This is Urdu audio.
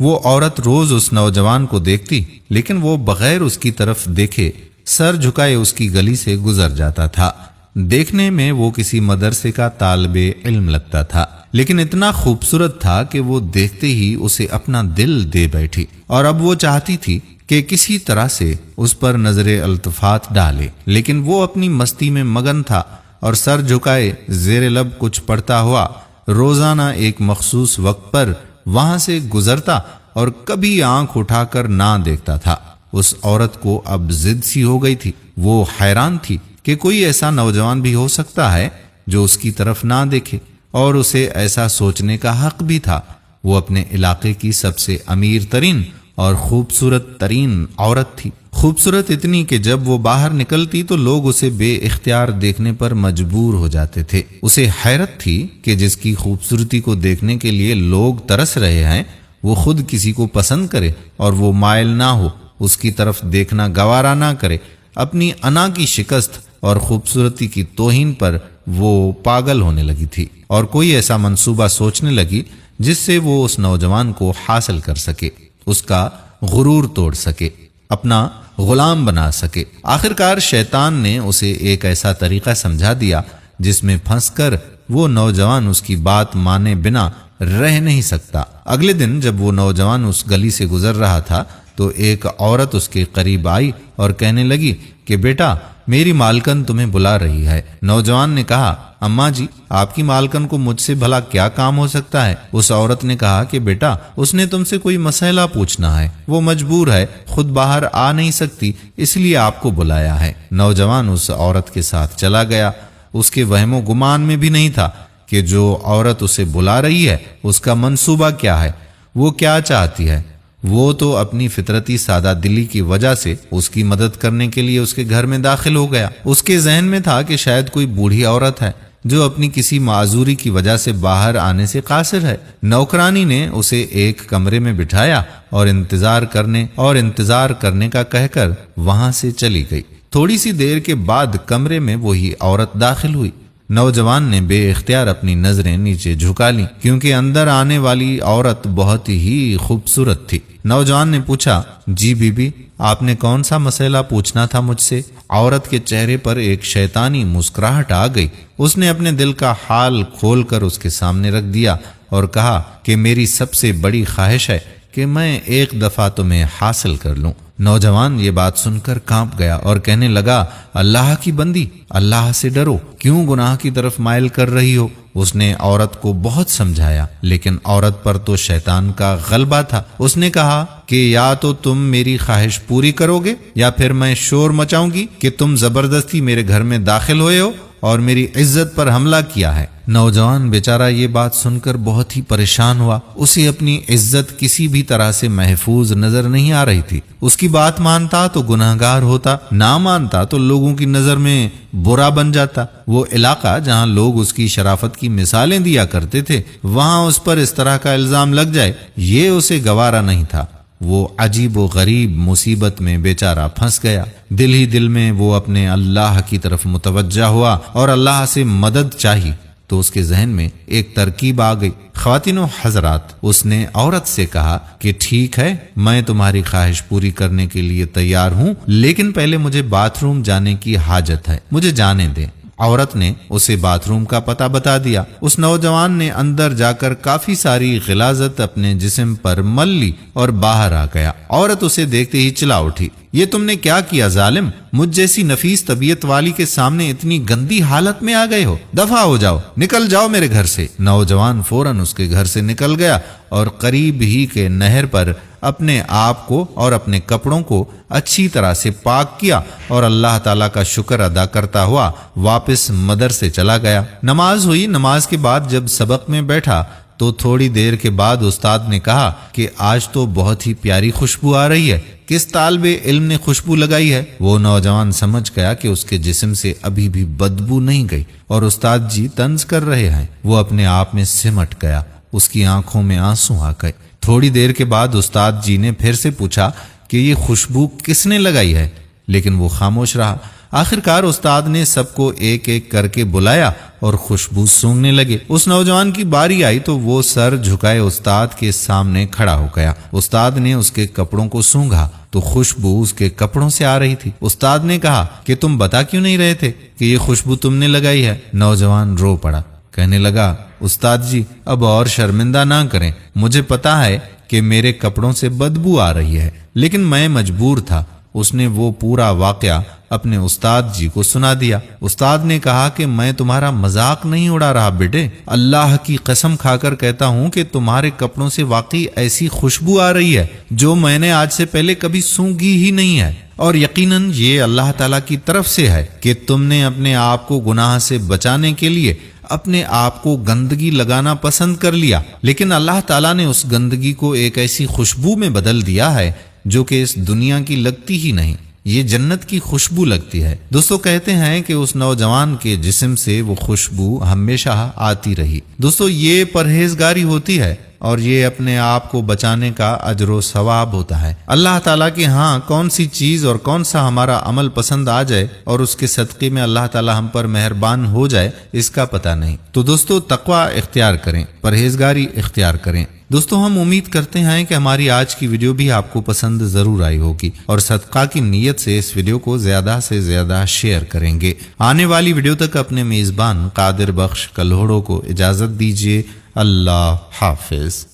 وہ عورت روز اس نوجوان کو دیکھتی، لیکن وہ بغیر اس کی طرف دیکھے سر جھکائے اس کی گلی سے گزر جاتا تھا۔ دیکھنے میں وہ کسی مدرسے کا طالب علم لگتا تھا، لیکن اتنا خوبصورت تھا کہ وہ دیکھتے ہی اسے اپنا دل دے بیٹھی، اور اب وہ چاہتی تھی کہ کسی طرح سے اس پر نظر التفات ڈالے، لیکن وہ اپنی مستی میں مگن تھا اور سر جھکائے زیر لب کچھ پڑھتا ہوا روزانہ ایک مخصوص وقت پر وہاں سے گزرتا اور کبھی آنکھ اٹھا کر نہ دیکھتا تھا۔ اس عورت کو اب ضد سی ہو گئی تھی۔ وہ حیران تھی کہ کوئی ایسا نوجوان بھی ہو سکتا ہے جو اس کی طرف نہ دیکھے، اور اسے ایسا سوچنے کا حق بھی تھا۔ وہ اپنے علاقے کی سب سے امیر ترین اور خوبصورت ترین عورت تھی، خوبصورت اتنی کہ جب وہ باہر نکلتی تو لوگ اسے بے اختیار دیکھنے پر مجبور ہو جاتے تھے۔ اسے حیرت تھی کہ جس کی خوبصورتی کو دیکھنے کے لیے لوگ ترس رہے ہیں، وہ خود کسی کو پسند کرے اور وہ مائل نہ ہو، اس کی طرف دیکھنا گوارا نہ کرے۔ اپنی انا کی شکست اور خوبصورتی کی توہین پر وہ پاگل ہونے لگی تھی، اور کوئی ایسا منصوبہ سوچنے لگی جس سے وہ اس نوجوان کو حاصل کر سکے، اس کا غرور توڑ سکے، اپنا غلام بنا سکے۔ آخرکار شیطان نے اسے ایک ایسا طریقہ سمجھا دیا جس میں پھنس کر وہ نوجوان اس کی بات مانے بنا رہ نہیں سکتا۔ اگلے دن جب وہ نوجوان اس گلی سے گزر رہا تھا تو ایک عورت اس کے قریب آئی اور کہنے لگی کہ بیٹا، میری مالکن تمہیں بلا رہی ہے۔ نوجوان نے کہا، اماں جی، آپ کی مالکن کو مجھ سے بھلا کیا کام ہو سکتا ہے؟ اس عورت نے کہا کہ بیٹا، اس نے تم سے کوئی مسئلہ پوچھنا ہے، وہ مجبور ہے، خود باہر آ نہیں سکتی، اس لیے آپ کو بلایا ہے۔ نوجوان اس عورت کے ساتھ چلا گیا۔ اس کے وہم و گمان میں بھی نہیں تھا کہ جو عورت اسے بلا رہی ہے اس کا منصوبہ کیا ہے، وہ کیا چاہتی ہے۔ وہ تو اپنی فطرتی سادہ دلی کی وجہ سے اس کی مدد کرنے کے لیے اس کے گھر میں داخل ہو گیا۔ اس کے ذہن میں تھا کہ شاید کوئی بوڑھی عورت ہے جو اپنی کسی معذوری کی وجہ سے باہر آنے سے قاصر ہے۔ نوکرانی نے اسے ایک کمرے میں بٹھایا اور انتظار کرنے کا کہہ کر وہاں سے چلی گئی۔ تھوڑی سی دیر کے بعد کمرے میں وہی عورت داخل ہوئی۔ نوجوان نے بے اختیار اپنی نظریں نیچے جھکا لیں، کیونکہ اندر آنے والی عورت بہت ہی خوبصورت تھی۔ نوجوان نے پوچھا، جی بی بی، آپ نے کون سا مسئلہ پوچھنا تھا مجھ سے؟ عورت کے چہرے پر ایک شیطانی مسکراہٹ آ گئی۔ اس نے اپنے دل کا حال کھول کر اس کے سامنے رکھ دیا اور کہا کہ میری سب سے بڑی خواہش ہے کہ میں ایک دفعہ تمہیں حاصل کر لوں۔ نوجوان یہ بات سن کر کانپ گیا اور کہنے لگا، اللہ کی بندی، اللہ سے ڈرو، کیوں گناہ کی طرف مائل کر رہی ہو؟ اس نے عورت کو بہت سمجھایا، لیکن عورت پر تو شیطان کا غلبہ تھا۔ اس نے کہا کہ یا تو تم میری خواہش پوری کرو گے یا پھر میں شور مچاؤں گی کہ تم زبردستی میرے گھر میں داخل ہوئے ہو اور میری عزت پر حملہ کیا ہے۔ نوجوان بیچارہ یہ بات سن کر بہت ہی پریشان ہوا۔ اسے اپنی عزت کسی بھی طرح سے محفوظ نظر نہیں آ رہی تھی۔ اس کی بات مانتا تو گناہگار ہوتا، نہ مانتا تو لوگوں کی نظر میں برا بن جاتا۔ وہ علاقہ جہاں لوگ اس کی شرافت کی مثالیں دیا کرتے تھے، وہاں اس پر اس طرح کا الزام لگ جائے، یہ اسے گوارا نہیں تھا۔ وہ عجیب و غریب مصیبت میں بیچارہ پھنس گیا۔ دل ہی دل میں وہ اپنے اللہ کی طرف متوجہ ہوا اور اللہ سے مدد چاہی تو اس کے ذہن میں ایک ترکیب آ گئی۔ خواتین و حضرات، اس نے عورت سے کہا کہ ٹھیک ہے، میں تمہاری خواہش پوری کرنے کے لیے تیار ہوں، لیکن پہلے مجھے باتھ روم جانے کی حاجت ہے، مجھے جانے دیں۔ عورت نے اسے باتھ روم کا پتہ بتا دیا۔ اس نوجوان نے اندر جا کر کافی ساری غلاظت اپنے جسم پر مل لی اور باہر آ گیا۔ عورت اسے دیکھتے ہی چلا اٹھی، یہ تم نے کیا کیا ظالم؟ مجھ جیسی نفیس طبیعت والی کے سامنے اتنی گندی حالت میں آ گئے ہو، دفع ہو جاؤ، نکل جاؤ میرے گھر سے۔ نوجوان فوراً اس کے گھر سے نکل گیا اور قریب ہی کے نہر پر اپنے آپ کو اور اپنے کپڑوں کو اچھی طرح سے پاک کیا اور اللہ تعالیٰ کا شکر ادا کرتا ہوا واپس مدرسے چلا گیا۔ نماز ہوئی۔ نماز کے بعد جب سبق میں بیٹھا تو تھوڑی دیر کے بعد استاد نے کہا کہ آج تو بہت ہی پیاری خوشبو آ رہی ہے، کس طالب علم نے خوشبو لگائی ہے؟ وہ نوجوان سمجھ گیا کہ اس کے جسم سے ابھی بھی بدبو نہیں گئی اور استاد جی طنز کر رہے ہیں۔ وہ اپنے آپ میں سمٹ گیا، اس کی آنکھوں میں آنسو آ گئے۔ تھوڑی دیر کے بعد استاد جی نے پھر سے پوچھا کہ یہ خوشبو کس نے لگائی ہے، لیکن وہ خاموش رہا۔ آخرکار استاد نے سب کو ایک ایک کر کے بلایا اور خوشبو سونگنے لگے۔ اس نوجوان کی باری آئی تو وہ سر جھکائے استاد کے سامنے کھڑا ہو گیا۔ استاد نے اس کے کپڑوں کو سونگھا تو خوشبو اس کے کپڑوں سے آ رہی تھی۔ استاد نے کہا کہ تم بتا کیوں نہیں رہے تھے کہ یہ خوشبو تم نے لگائی ہے؟ نوجوان رو پڑا، کہنے لگا استاد جی اب اور شرمندہ نہ کریں، مجھے پتا ہے کہ میرے کپڑوں سے بدبو آ رہی ہے، لیکن میں مجبور تھا۔ اس نے وہ پورا واقعہ اپنے استاد جی کو سنا دیا۔ استاد نے کہا کہ میں تمہارا مذاق نہیں اڑا رہا بیٹے، اللہ کی قسم کھا کر کہتا ہوں کہ تمہارے کپڑوں سے واقعی ایسی خوشبو آ رہی ہے جو میں نے آج سے پہلے کبھی سونگھی ہی نہیں ہے، اور یقیناً یہ اللہ تعالیٰ کی طرف سے ہے کہ تم نے اپنے آپ کو گناہ سے بچانے کے لیے اپنے آپ کو گندگی لگانا پسند کر لیا، لیکن اللہ تعالیٰ نے اس گندگی کو ایک ایسی خوشبو میں بدل دیا ہے جو کہ اس دنیا کی لگتی ہی نہیں، یہ جنت کی خوشبو لگتی ہے۔ دوستو کہتے ہیں کہ اس نوجوان کے جسم سے وہ خوشبو ہمیشہ آتی رہی۔ دوستو یہ پرہیزگاری ہوتی ہے اور یہ اپنے آپ کو بچانے کا اجر و ثواب ہوتا ہے۔ اللہ تعالیٰ کے ہاں کون سی چیز اور کون سا ہمارا عمل پسند آ جائے اور اس کے صدقے میں اللہ تعالیٰ ہم پر مہربان ہو جائے، اس کا پتہ نہیں۔ تو دوستو تقوی اختیار کریں، پرہیزگاری اختیار کریں۔ دوستو ہم امید کرتے ہیں کہ ہماری آج کی ویڈیو بھی آپ کو پسند ضرور آئی ہوگی، اور صدقہ کی نیت سے اس ویڈیو کو زیادہ سے زیادہ شیئر کریں گے۔ آنے والی ویڈیو تک اپنے میزبان قادر بخش کلہوڑو کو اجازت دیجیے۔ اللہ حافظ۔